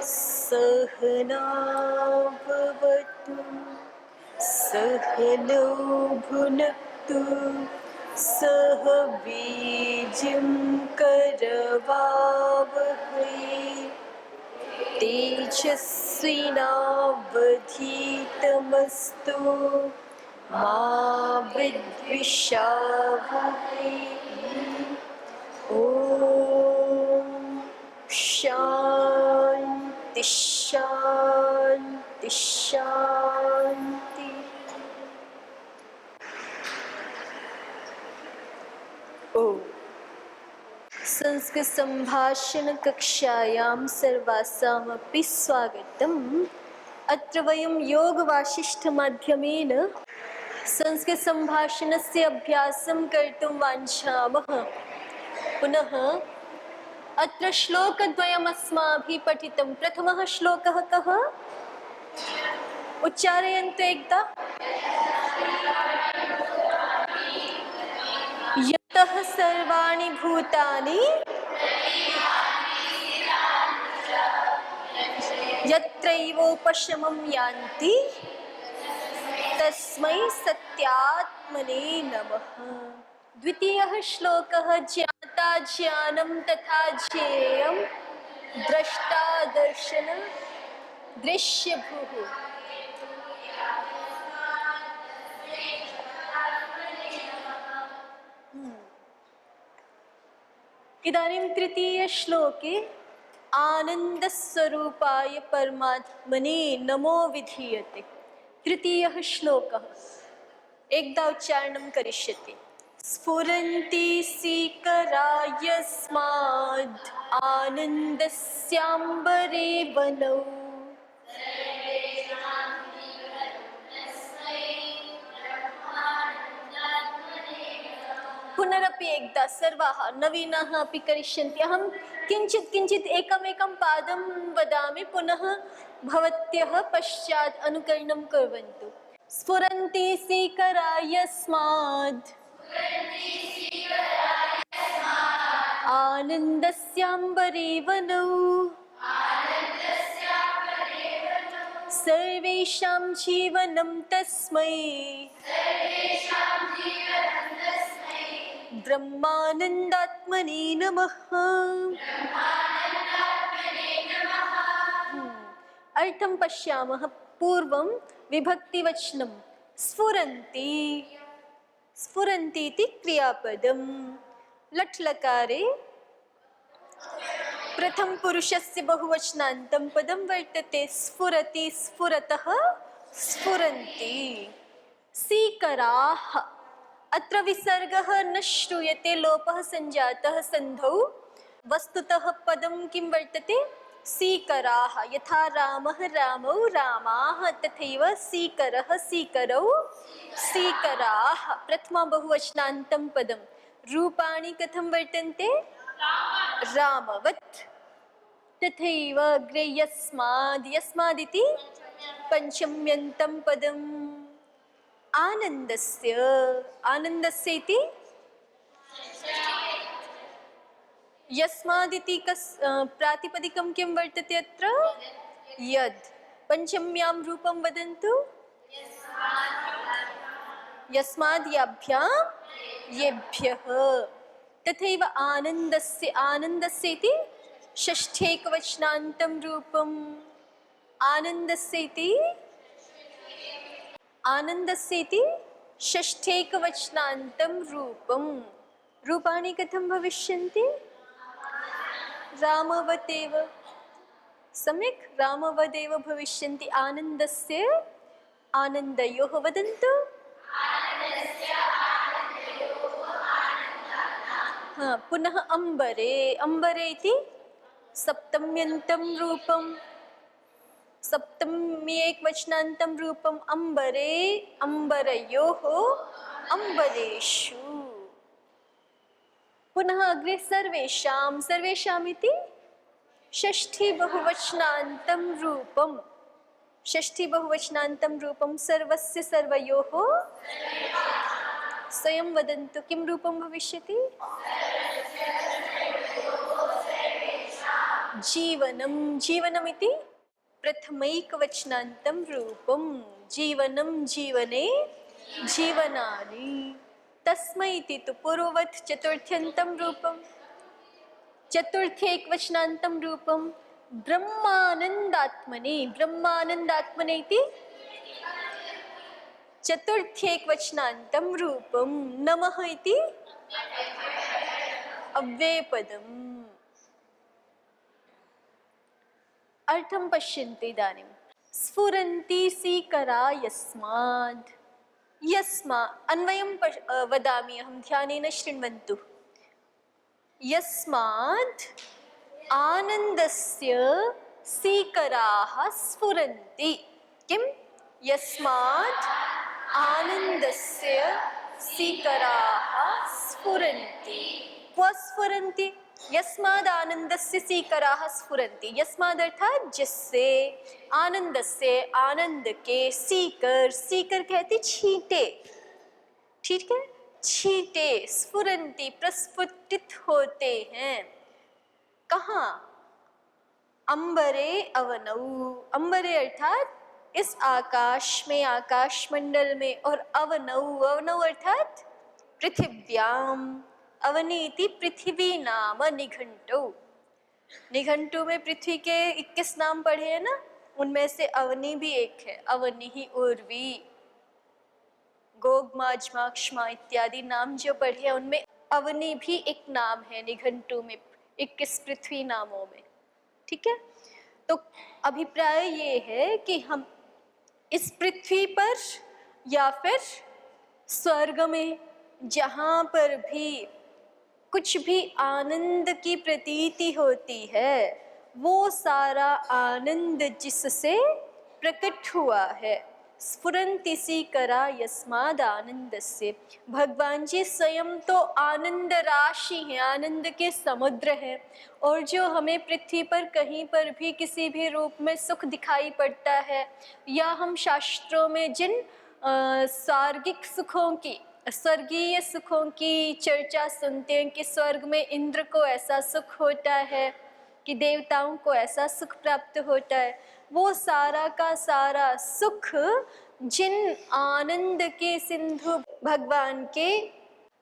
सहना भवतु सहनौ भुनक्तु सह वीर्यं करवावहै तेजस्विनावधीतमस्तु मा विद्विषावहै। ॐ शान्ति शान्ति शान्ति। ॐ संस्कृत संभाषण कक्षायां सर्वासामपि स्वागतम्। अत्र वयं योग वासिष्ठ माध्यमेन संस्कृत संभाषणस्य अभ्यासं कर्तुं वाञ्छामः। पुनः अत्र श्लोकद्वयम् अस्माभिः पठितं। प्रथमः श्लोकः कः? उच्चारयन्तु एकदा। यतः सर्वाणि भूतानि यत्रैवोपशमं यान्ति तस्मै सत्यात्मने नमः। द्वितीयः श्लोकः ज्ञाता ज्ञानं तथा ज्ञेयं द्रष्टा दर्शन दृश्यभूः। इदानीं तृतीय श्लोके आनन्दस्वरूपाय परमात्मने नमो विधीयते। तृतीयः श्लोकः एकदा उच्चारणं करिष्यति। स्फुरन्ति सीकराय स्माद् आनन्दस्याम्बरे वनौ पुनरपि एकदा सर्वाः नवीनाः अपि करिष्यन्ति। अहं किञ्चित् एकमेकं पादं वदामि, पुनः भवत्यः पश्चात् अनुकरणं कुर्वन्तु। स्फुरन्ति सीकराय स्माद् आनन्दस्याम्बरे वनौ सर्वेषां जीवनं तस्मै ब्रह्मानन्दात्मने नमः। अर्थं पश्यामः। पूर्वं विभक्तिवचनं स्फुरन्ति। स्फुरन्ति इति क्रियापदं। लट् लकारे प्रथम पुरुषस्य बहुवचनान्तं पदं वर्तते। स्फुरति स्फुरतः स्फुरन्ति। सीकराः अत्र विसर्गः न श्रूयते, लोपः सञ्जातः सन्धौ। वस्तुतः पदं किं वर्तते? सीकराः। यथा रामः रामौ रामाः, तथैव सीकरः सीकरौ सीकराः। प्रथमा बहुवचनान्तं पदं। रूपाणि कथं वर्तन्ते? रामवत्। तथैव अग्रे यस्माद्। यस्मादिति पञ्चम्यन्तं पदम्। आनन्दस्य। आनन्दस्य इति यस्मादिति प्रातिपदिकं किं वर्तते अत्र? यद्। पञ्चम्यां रूपं वदन्तु। यस्माद् याभ्यां येभ्यः। तथैव आनन्दस्य। आनन्दस्य इति षष्ठेकवचनान्तं रूपम्। आनन्दस्य इति आनन्दस्य इति षष्ठेकवचनान्तं रूपम्। रूपाणि कथं भविष्यन्ति? रामवदेव। सम्यक्, रामवदेव भविष्यन्ति। आनन्दस्य आनन्दयोः वदन्तु। पुनः अम्बरे। अम्बरे इति सप्तम्यन्तं रूपं। सप्तमी एकवचनान्तं रूपम् अम्बरे अम्बरयोः अम्बरेषु। पुनः अग्रे सर्वेषां। सर्वेषाम् इति षष्ठी बहुवचनान्तं रूपं। षष्ठी बहुवचनान्तं रूपं सर्वस्य सर्वयोः। स्वयं वदन्तु किं रूपं भविष्यति? जीवनं जीवनमिति प्रथमैकवचनान्तं रूपं जीवनं जीवने जीवनानि तस्मै इति तु पूर्ववत् चतुर्थ्यन्तं रूपं चतुर्थी एकवचनान्तं रूपं ब्रह्मानन्दात्मने ब्रह्मानन्दात्मने इति चतुर्थी एकवचनान्तं रूपं नमः इति अव्ययपदम् अर्थं पश्यन्ति इदानीं स्फुरन्ति सीकरा यस्माद् अन्वयं वदामि अहं ध्यानेन शृण्वन्तु यस्माद् आनन्दस्य सीकराः स्फुरन्ति किं यस्माद् आनन्दस्य सीकराः स्फुरन्ति क्व स्फुरन्ति यस्माद् आनन्दस्य सीकराः स्फुरन्ति यस्माद् अर्थात जिससे आनन्दस्य आनंद के सीकर कहते छींटे ठीक है छींटे स्फुरन्ति प्रस्फुटित होते हैं कहाँ अंबरे अवनौ अंबरे अर्थात इस आकाश में आकाश मंडल में और अवनौ अर्थात पृथिव्याम अवनी इति पृथ्वी नाम निघंटु में पृथ्वी के 21 नाम पढ़े हैं ना उनमें से अवनी भी एक है अवनी ही उर्वी गोग माज माक्षमा इत्यादि नाम जो पढ़े हैं उनमें अवनी भी एक नाम है निघंटु में 21 पृथ्वी नामों में ठीक है तो अभिप्राय ये है कि हम इस पृथ्वी पर या फिर स्वर्ग में जहाँ पर भी कुछ भी आनंद की प्रतीति होती है वो सारा आनंद जिससे प्रकट हुआ है स्फुरन्ति सीकरा यस्माद् आनन्दस्य भगवान जी स्वयं तो आनंद राशि है आनंद के समुद्र है और जो हमें पृथ्वी पर कहीं पर भी किसी भी रूप में सुख दिखाई पड़ता है या हम शास्त्रों में जिन सार्गिक सुखों की स्वर्गीय सुखों की चर्चा सुनते हैं कि स्वर्ग में इंद्र को ऐसा सुख होता है कि देवताओं को ऐसा सुख प्राप्त होता है वो सारा का सारा सुख जिन आनंद के सिंधु भगवान के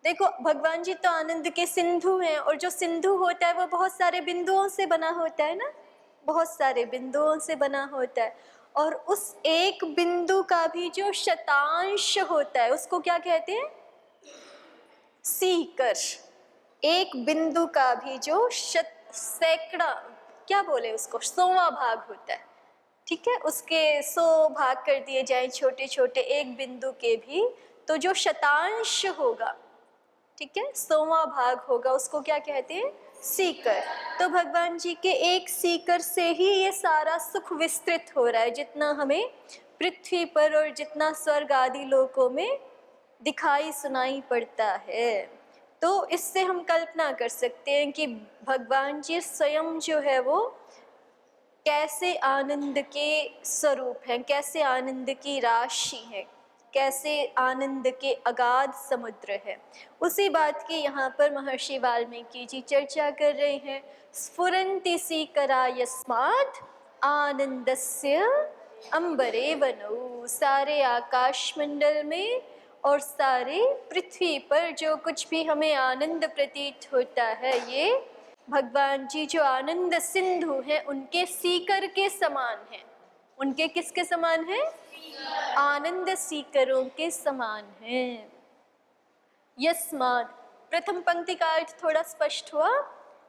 देखो भगवान जी तो आनंद के सिंधु हैं और जो सिंधु होता है वो बहुत सारे बिंदुओं से बना होता है ना बहुत सारे बिंदुओं से बना होता है और उस एक बिंदु का भी जो शतांश होता है उसको क्या कहते हैं सीकर एक बिंदु का भी जो सैकड़ा क्या बोले उसको 100वां भाग होता है ठीक है उसके 100 भाग कर दिए जाएं छोटे छोटे एक बिंदु के भी तो जो शतांश होगा ठीक है 100वां भाग होगा उसको क्या कहते हैं सीकर तो भगवान जी के एक सीकर से ही ये सारा सुख विस्तृत हो रहा है जितना हमें पृथ्वी पर और जितना स्वर्ग आदि लोकों में दिखाई सुनाई पड़ता है तो इससे हम कल्पना कर सकते हैं कि भगवान जी स्वयं जो है वो कैसे आनंद के स्वरूप हैं कैसे आनंद की राशि है कैसे आनंद के अगाध समुद्र है उसी बात की यहाँ पर महर्षि वाल्मीकि जी चर्चा कर रहे हैं स्फुरन्ति सीकरा यस्मात् आनंदस्य अंबरे वनौ सारे आकाश मंडल में और सारे पृथ्वी पर जो कुछ भी हमें आनंद प्रतीत होता है ये भगवान जी जो आनंद सिंधु हैं उनके सीकर के समान हैं उनके किसके समान हैं आनंद सीकरों के समान हैं यस्माद् प्रथम पंक्ति का अर्थ थोड़ा स्पष्ट हुआ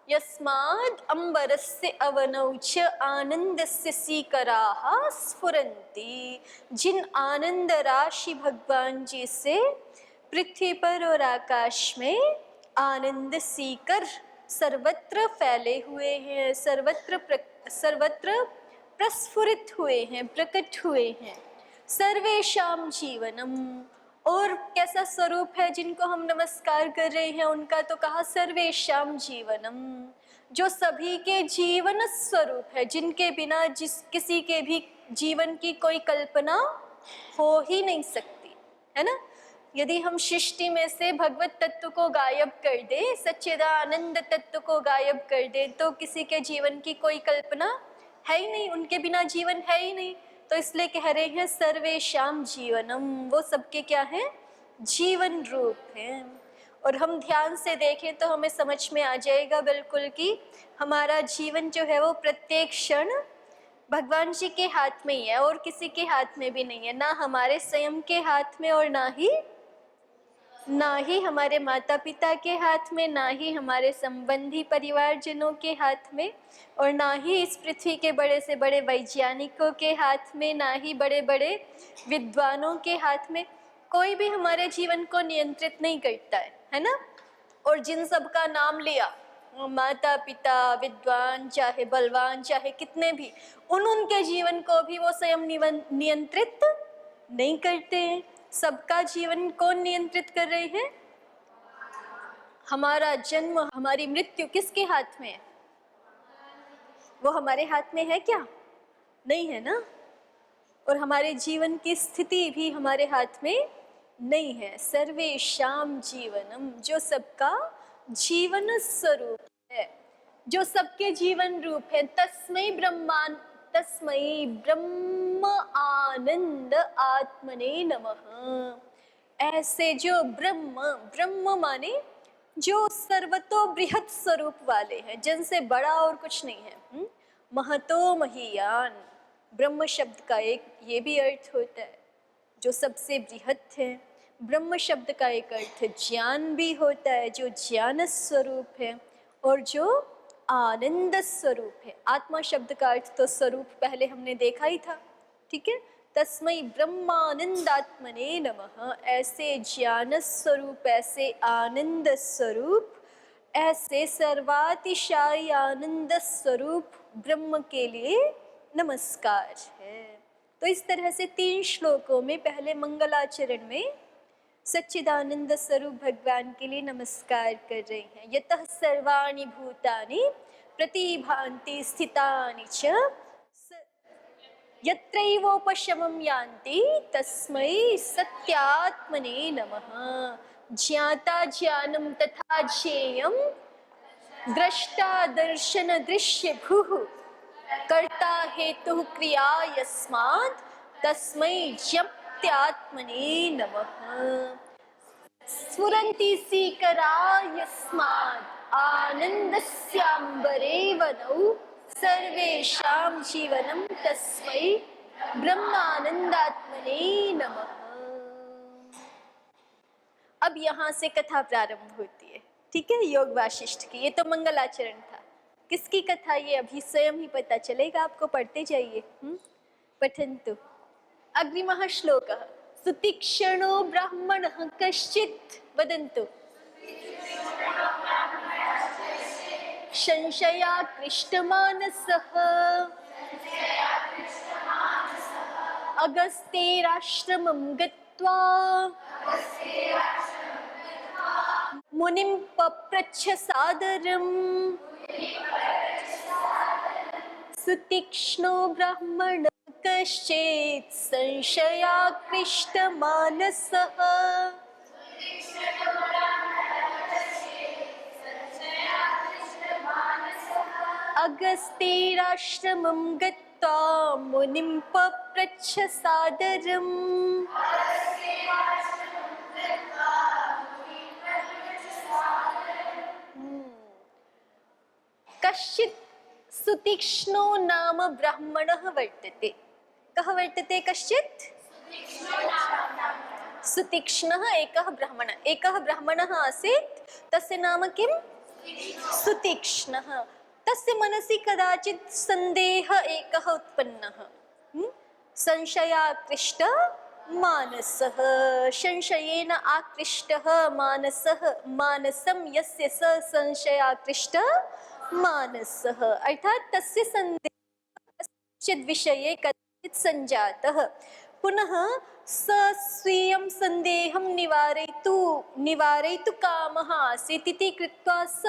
यस्माद् अंबरस्य अवनौ च आनन्दस्य सीकराः स्फुरन्ति जिन आनंद राशि भगवान जी से पृथ्वी पर और आकाश में आनंद सीकर सर्वत्र फैले हुए हैं सर्वत्र प्रस्फुरित हुए हैं प्रकट हुए हैं सर्वेषां जीवनम और कैसा स्वरूप है जिनको हम नमस्कार कर रहे हैं उनका तो कहा सर्वेषां जीवनम जो सभी के जीवन स्वरूप है जिनके बिना किसी के भी जीवन की कोई कल्पना हो ही नहीं सकती है ना यदि हम सृष्टि में से भगवत तत्व को गायब कर दे, सच्चिदानंद तत्व को गायब कर दे, तो किसी के जीवन की कोई कल्पना है ही नहीं, उनके बिना जीवन है ही नहीं। तो इसलिए कह रहे हैं सर्वेशाम जीवनम, वो सबके क्या है, जीवन रूप है। और हम ध्यान से देखें तो हमें समझ में आ जाएगा बिल्कुल कि हमारा जीवन जो है वो प्रत्येक क्षण भगवान जी के हाथ में ही है और किसी के हाथ में भी नहीं है, ना हमारे स्वयं के हाथ में और ना ही हमारे माता पिता के हाथ में, ना ही हमारे संबंधी परिवारजनों के हाथ में, और ना ही इस पृथ्वी के बड़े से बड़े वैज्ञानिकों के हाथ में, ना ही बड़े बड़े विद्वानों के हाथ में। कोई भी हमारे जीवन को नियंत्रित नहीं करता है ना। और जिन सब का नाम लिया, माता पिता, विद्वान, चाहे बलवान, चाहे कितने भी, उनके जीवन को भी वो स्वयं नियंत्रित नहीं करते हैं। सबका जीवन कौन नियंत्रित कर रहे हैं? हमारा जन्म, हमारी मृत्यु किसके हाथ में है? वो हमारे हाथ में है क्या? नहीं है ना। और हमारे जीवन की स्थिति भी हमारे हाथ में नहीं है। सर्वेशाम जीवनम, जो सबका जीवन स्वरूप है, जो सबके जीवन रूप है। तस्मै ब्रह्म आनंद आत्मने नमः। ऐसे जो ब्रह्म माने जो सर्वतो बृहत स्वरूप वाले हैं, जिनसे बड़ा और कुछ नहीं है। महतो महीयान, ब्रह्म शब्द का एक ये भी अर्थ होता है जो सबसे बृहत है। ब्रह्म शब्द का एक अर्थ ज्ञान भी होता है, जो ज्ञान स्वरूप है, और जो आनंद स्वरूप है। आत्मा शब्द का अर्थ तो स्वरूप पहले हमने देखा ही था, ठीक है। तस्मै ब्रह्मानंदात्मने नमः। ऐसे ज्ञान स्वरूप, ऐसे आनंद स्वरूप, ऐसे सर्वातिशायी आनंद स्वरूप ब्रह्म के लिए नमस्कार है। तो इस तरह से 3 श्लोकों में पहले मंगलाचरण में सच्चिदानंद स्वरूप भगवान के लिए नमस्कार कर रहे हैं। यतः सर्वाणि भूतानि प्रतिभान्ति स्थितानि च यत्रैवोपशमं यान्ति तस्मै सत्यात्मने नमः। ज्ञाता ज्ञानं तथा ज्ञेयं, द्रष्टा दर्शन दृश्य भूः, कर्ता हेतु क्रिया यस्मात् तस्मै ज्ञप्त्यात्मने नमः। स्फुरन्ति सीकरा यस्मात् आनन्दस्याम्बरे वनौ, सर्वेषां जीवनं तस्मै ब्रह्मानंदात्मने नमः। अब यहाँ से कथा प्रारंभ होती है, ठीक है, योग वाशिष्ठ की। ये तो मंगलाचरण था। किसकी कथा ये अभी स्वयं ही पता चलेगा आपको, पढ़ते जाइए। पठन्तु अग्रिमः श्लोकः। सुतीक्ष्णो ब्राह्मणः कश्चित्, वदन्तु। संशयाकृष्टमानसः अगस्त्येराश्रमं गत्वा मुनिं पप्रच्छ सादरम्। सुतीक्ष्णो ब्राह्मणः कश्चित् संशयाकृष्टमानसः अगस्त्येराश्रमं गत्वा मुनिं पप्रच्छ सादरम्। कश्चित् सुतीक्ष्णो नाम ब्राह्मणः वर्तते। कः वर्तते? कश्चित् सुतीक्ष्णः एकः ब्राह्मणः। एकः ब्राह्मणः आसीत्, तस्य नाम किं? सुतीक्ष्णः। तस्य मनसि कदाचित् सन्देहः एकः उत्पन्नः। संशयाकृष्ट मानसः, संशयेन आकृष्टः मानसः, मानसं यस्य स संशयाकृष्ट मानसः, अर्थात् तस्य सन्देहः कश्चित् विषये कदाचित् सञ्जातः। पुनः स स्वीयं सन्देहं निवारयितु कामः आसीत् इति कृत्वा स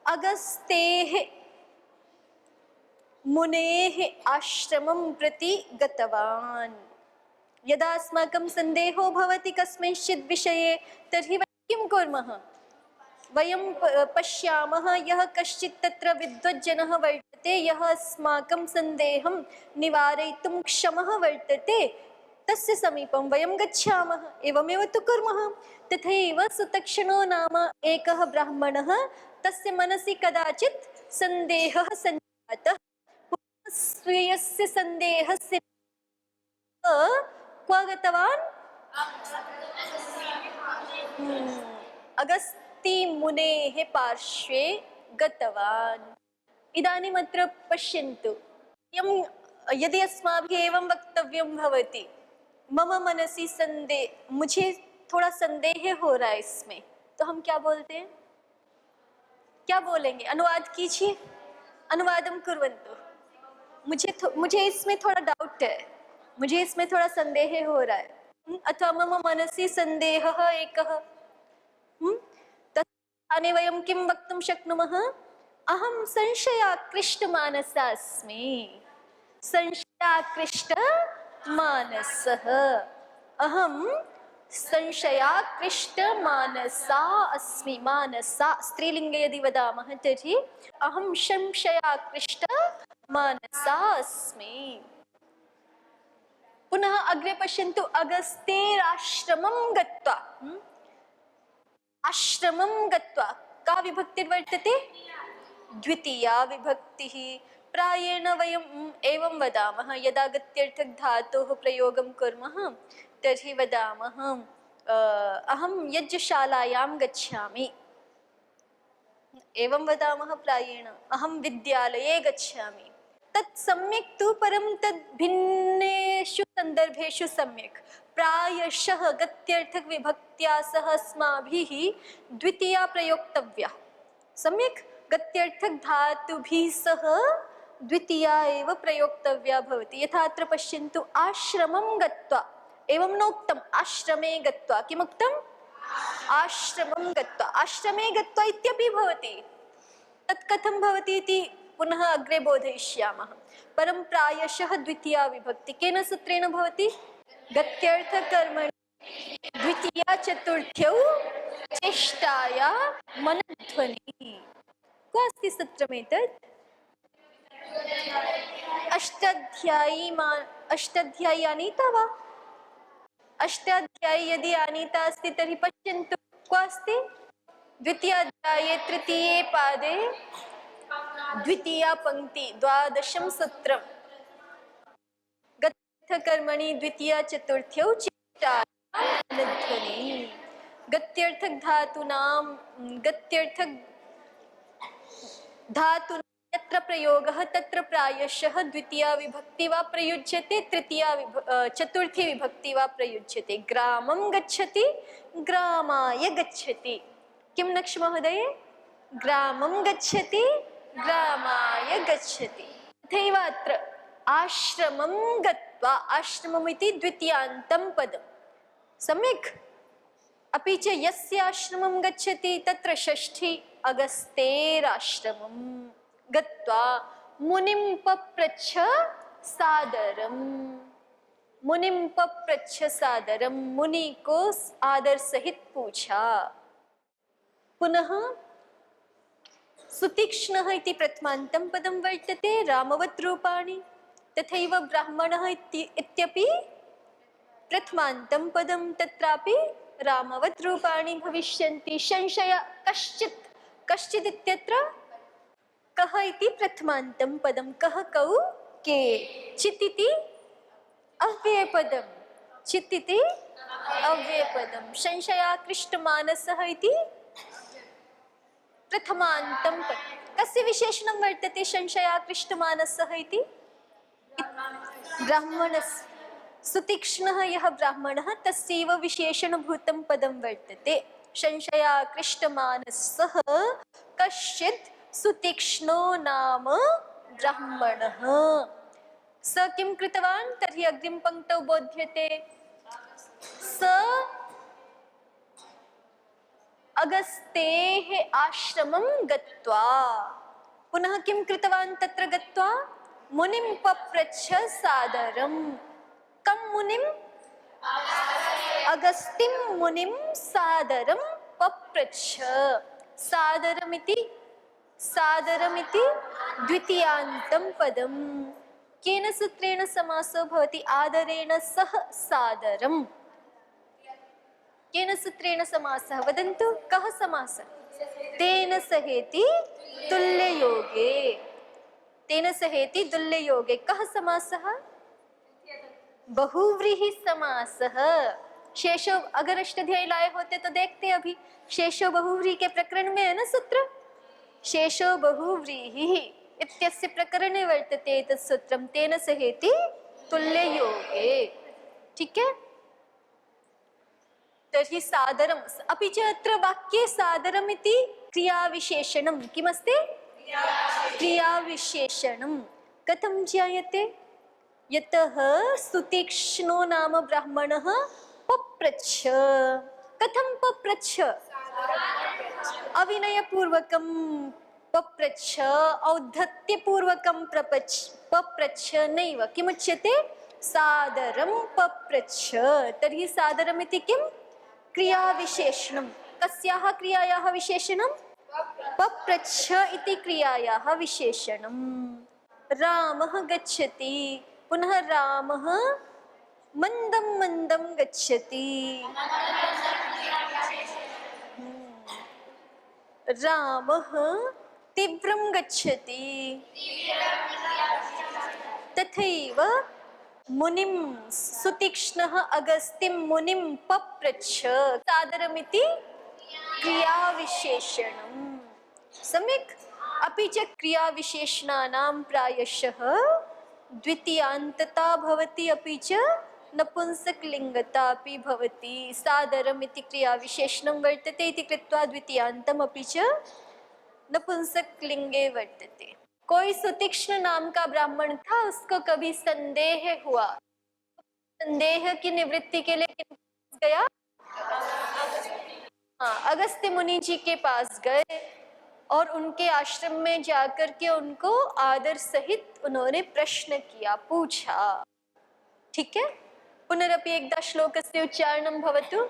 अगस्त्येः मुनेः आश्रमं प्रति गतवान्। यदा अस्माकं सन्देहो भवति कस्मिंश्चित् विषये तर्हि वयं किं कुर्मः? वयं पश्यामः यः कश्चित् तत्र विद्वज्जनः वर्तते, यः अस्माकं सन्देहं निवारयितुं क्षमः वर्तते, तस्य समीपं वयं गच्छामः। एवमेव तु कुर्मः। तथैव सुतक्षणो नाम एकः ब्राह्मणः, तस्य मनसि कदाचित् सन्देहः सञ्जातः। स्वीयस्य सन्देहस्य क्व गतवान्? अगस्ती मुनेः पार्श्वे गतवान्। इदानीम् अत्र पश्यन्तु, यदि अस्माभिः एवं वक्तव्यं भवति, मम मनसि मुझे थोड़ा संदेह हो रहा है इसमें, तो हम क्या बोलते हैं? क्या बोलेंगे? अनुवाद कीजिए, अनुवादं कुर्वन्तु। मुझे इसमें थोड़ा डाउट है, मुझे इसमें थोड़ा संदेह हो रहा है, अथवा मम मनसि सन्देहः एकः। तत्स्थाने वयं किं वक्तुं शक्नुमः? अहं संशयाकृष्टमानसा अस्मि। संशयाकृष्टमानसः, अहं संशयाकृष्टमानसा अस्मि। मानसा स्त्रीलिङ्गे यदि वदामः तर्हि अहं संशयाकृष्टमानसा अस्मि। पुनः अग्रे पश्यन्तु, अगस्त्येराश्रमं गत्वा, आश्रमं गत्वा का विभक्तिर्वर्तते? द्वितीया विभक्तिः। प्रायेण वयम् एवं वदामः, यदा गत्यर्थक धातोः प्रयोगं कुर्मः तर्हि वदामः अहं यज्ञशालायां गच्छामि, एवं वदामः प्रायेण, अहं विद्यालये गच्छामि। तत् सम्यक् तु, परं तद् भिन्नेषु सन्दर्भेषु सम्यक्। प्रायशः गत्यर्थक विभक्त्या सह अस्माभिः द्वितीया प्रयोक्तव्या। सम्यक्, गत्यर्थक धातुभिः सह द्वितीया एव प्रयोक्तव्या भवति। यथा अत्र पश्यन्तु, आश्रमं गत्वा, एवं नोक्तम्, आश्रमे गत्वा। किमुक्तम्? आश्रमं गत्वा। आश्रमे गत्वा इत्यपि भवति। तत् कथं भवति इति पुनः अग्रे बोधयिष्यामः। परं प्रायशः द्वितीया विभक्ति केन सूत्रेण भवति? गत्यर्थकर्मणि द्वितीया चतुर्थ्यौ चेष्टाया मनध्वनिः। को अस्ति सूत्रमेतत्? अष्टाध्यायी आनीता वा? अष्टाध्यायी यदि आनीता अस्ति तर्हि पश्यन्तु, को अस्ति? द्वितीयाध्याये तृतीये पादे द्वितीया पंक्ति, 12 सूत्रम्। गत्यर्थकर्मणि द्वितीया चतुर्थ्यौ चेष्टाया मनध्वनिः। गत्यर्थक धातुना यत्र प्रयोगः तत्र प्रायशः द्वितीया विभक्ति वा प्रयुज्यते, चतुर्थी विभक्ति वा प्रयुज्यते। ग्रामं गच्छति, ग्रामाय गच्छति। किं नक्ष महोदय? ग्रामं गच्छति, ग्रामाय गच्छति। तथैव अत्र आश्रमं गत्वा, आश्रममिति द्वितीयान्तं पदं। सम्यक्। अपि च यस्य आश्रमं गच्छति तत्र षष्ठी, अगस्तेराश्रमं गत्वा मुनिं पप्रच्छ सादरम्। मुनिं पप्रच्छ सादरम्, मुनि को आदर सहित पूछा। पुनः सुतीक्ष्णः इति प्रथमान्तं पदं वर्तते, रामवत् रूपाणि। तथैव ब्राह्मणः इत्यपि प्रथमान्तं पदं, तत्रापि रामवत् रूपाणि भविष्यन्ति। संशय कश्चित् इत्यत्र कः इति प्रथमान्तं पदं, कः कौ के। चित् इति अव्ययपदं, चित् इति अव्ययपदं। संशयाकृष्टमानसः इति प्रथमान्तं पदं। कस्य विशेषणं वर्तते संशयाकृष्टमानसः इति? ब्राह्मणस्य। सुतीक्ष्णः यः ब्राह्मणः तस्यैव विशेषणभूतं पदं वर्तते। संशयाकृष्टमानसः कश्चित् सुतीक्ष्णो नाम ब्राह्मणः। स किं कृतवान्? तर्हि अग्रिमपङ्क्तौ बोध्यते। स अगस्तेः आश्रमं गत्वा, पुनः किं कृतवान्? तत्र गत्वा मुनिं पप्रच्छ सादरम्। कं मुनिं? अगस्तिं मुनिं सादरं पप्रच्छ। सादरमिति द्वितीयान्तं पदम्। केन सूत्रेण समासो भवति? आदरेण सह सादरम्। केन सूत्रेण समासः? वदन्तु, कः समासः? तेन सहेति तुल्ययोगे। तेन सहेति तुल्ययोगे कः समासः? बहुव्रीहि समासः। शेषो अगर अष्टाध्यायी लाए होते तो देखते अभी। शेषो बहुव्रीहि के प्रकरण में है ना सूत्र। शेषो बहुव्रीहि इत्यस्य प्रकरणे वर्तते एतत् सूत्रं, तेन सहेति तुल्ययोगे। ठीक है। तर्हि सादरम् अपि च अत्र वाक्ये सादरम् इति क्रियाविशेषणं किमस्ति? क्रियाविशेषणं कथं ज्ञायते? यतः सुतीक्ष्णो नाम ब्राह्मणः पप्रच्छ। कथं पप्रच्छ? अविनयपूर्वकं पप्रच्छ, औद्धत्यपूर्वकं पप्रच्छ नैव। किमुच्यते? सादरं पप्रच्छ। तर्हि सादरम् इति किं? क्रियाविशेषणं। कस्याः क्रियायाः विशेषणं? पप्रच्छ इति क्रियायाः विशेषणं। रामः गच्छति, पुनः रामः मन्दं मन्दं गच्छति। रामः तीव्रं गच्छति। तथैव मुनिं सुतीक्ष्णः अगस्तिं मुनिं पप्रच्छ। सादरमिति क्रियाविशेषणम्। सम्यक्। अपि च क्रियाविशेषणानां प्रायशः द्वितीयान्तता भवति, अपि च नपुंसकलिङ्गता अपि भवति। सादरम् इति क्रियाविशेषणं वर्तते इति कृत्वा द्वितीयान्तम् अपि च नपुंसकलिङ्गे वर्तते। कोई सुतीक्ष्ण नाम का ब्राह्मण था, उसको कभी संदेह हुआ। संदेह की निवृत्ति के लिए किन पास गया? हाँ, अगस्त्य मुनि जी के पास गए और उनके आश्रम में जाकर के उनको आदर सहित उन्होंने प्रश्न किया, पूछा। ठीक है। पुनरपि एकदा श्लोकस्य उच्चारणं भवतु।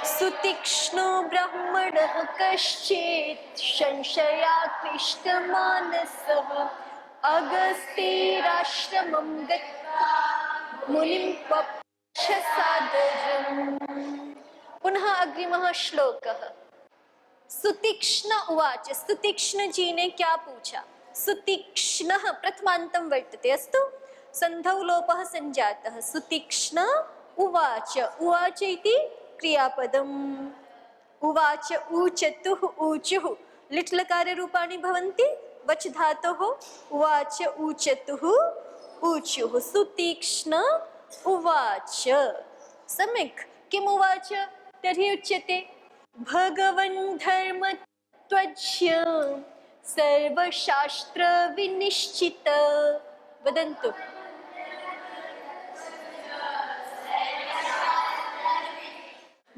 सुतीक्ष्णो ब्राह्मणः कश्चित् संशयाक्लिष्टमानसः अगस्त्येराश्रमं गत्वा मुनिं पप्रच्छ सादरम्। पुनः अग्रिमः श्लोकः। सुतीक्ष्ण उवाच। सुतीक्ष्ण जी ने क्या पूछा? सुतीक्ष्णः प्रथमान्तं वर्तते। अस्तु, सन्धौ लोपः सञ्जातः। सुतीक्ष्ण उवाच। उवाच इति क्रियापदम्। उवाच ऊचतुः ऊचुः लिट्लकार रूपाणि भवन्ति वच् धातोः। उवाच ऊचतुः ऊचुः। सुतीक्ष्ण उवाच। सम्यक्। किम् उवाच? तर्हि उच्यते भगवन् धर्मत्वज्ञ सर्वशास्त्र विनिश्चित। वदन्तु।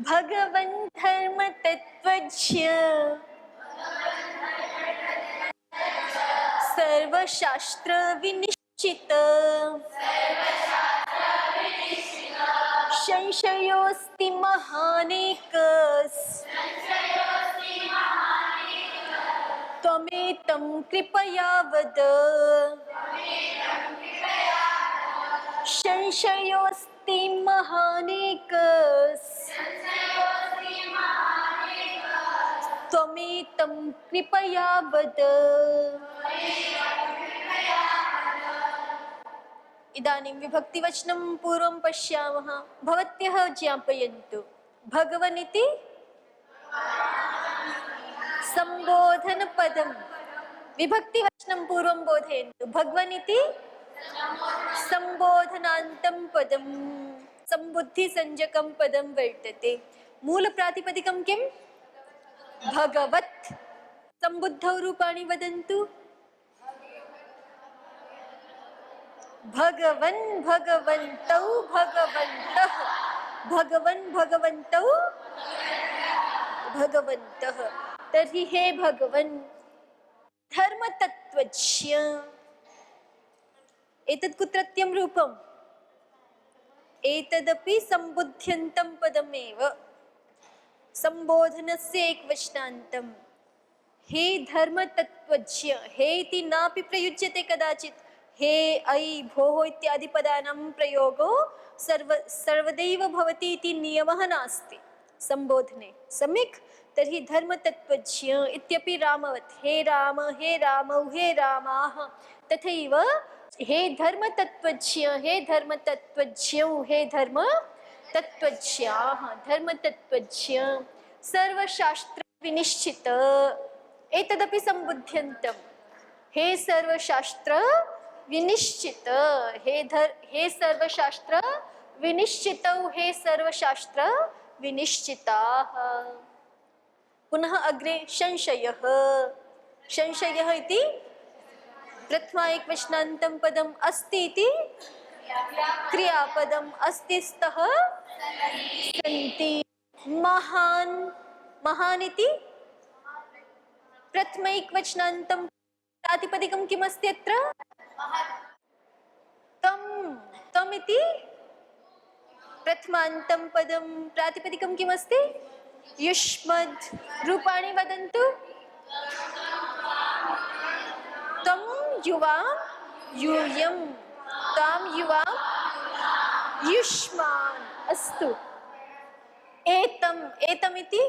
भगवन् धर्मतत्त्वज्ञ सर्वशास्त्र विनिश्चित संशयोऽस्ति महानेकस् त्वमेतं कृपया वद। संशयोऽस्ति महानेकस् त्वमेतं कृपया वद। इदानीं विभक्तिवचनं पूर्वं पश्यामः। भवत्यः ज्ञापयन्तु। भगवन् इति संबोधनपदं। विभक्तिवचनं पूर्वं बोधयन्तु। भगवन् इति संबोधनान्तं पदं, संबुद्धिसंज्ञकं पदं वर्तते। मूलप्रातिपदिकं किं? भगवत्। संबुद्धौ रूपाणि वदन्तु। भगवन् भगवन्तौ भगवन्तः। भगवन् भगवन्तौ भगवन्तः। तर्हि हे भगवन् धर्मतत्त्वज्ञ। एतत् कुत्रत्यं रूपम्? एतदपि सम्बुध्यन्तं पदमेव संबोधनस्य एकवचनान्तं हे धर्मतत्त्वज्ञ हे इति नापि प्रयुज्यते कदाचित् हे ऐ भोः इत्यादि पदानां प्रयोगो सर्वदैव भवति इति नियमः नास्ति संबोधने सम्यक् तर्हि धर्मतत्त्वज्ञ इत्यपि रामवत् हे रामौ हे रामाः तथैव हे धर्मतत्त्वज्ञ हे धर्मतत्त्वज्ञौ हे धर्मतत्त्वज्ञाः धर्मतत्त्वज्ञ सर्वशास्त्र विनिश्चित एतदपि सम्बुध्यन्तं हे सर्वशास्त्र विनिश्चित हे सर्वशास्त्र विनिश्चितौ हे सर्वशास्त्र विनिश्चिताः पुनः अग्रे संशयः संशयः इति प्रथमा एकवचनान्तं पदम् अस्ति इति क्रियापदम् अस्ति स्तः सन्ति महान् महान् इति प्रथम एकवचनान्तं प्रातिपदिकं किम् अस्ति अत्र तम् इति प्रथमान्तं पदं प्रातिपदिकं किम् अस्ति युष्मद् रूपाणि वदन्तु तं युवां यूयं तां युवां युष्मान् अस्तु एतमिति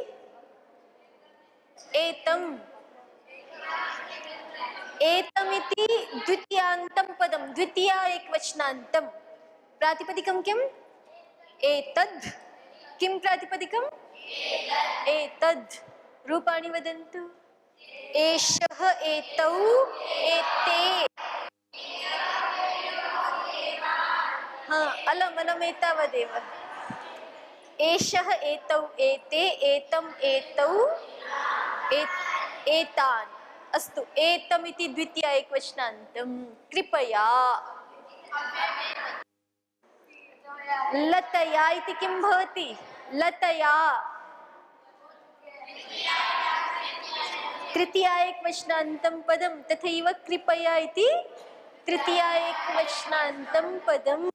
एतमिति द्वितीयान्तं पदं द्वितीया एकवचनान्तं प्रातिपदिकं किम् एतद् किं प्रातिपदिकम् एतद् रूपाणि वदन्तु एषः एतौ एते अलम् एतावदेव एषः एतौ एते एतम् एतौ एतान् अस्तु एतमिति द्वितीया एकवचनान्तं कृपया लतया इति किं भवति लतया तृतीया एकवचनान्तं पदं तथैव कृपया इति तृतीया एकवचनान्तं पदम्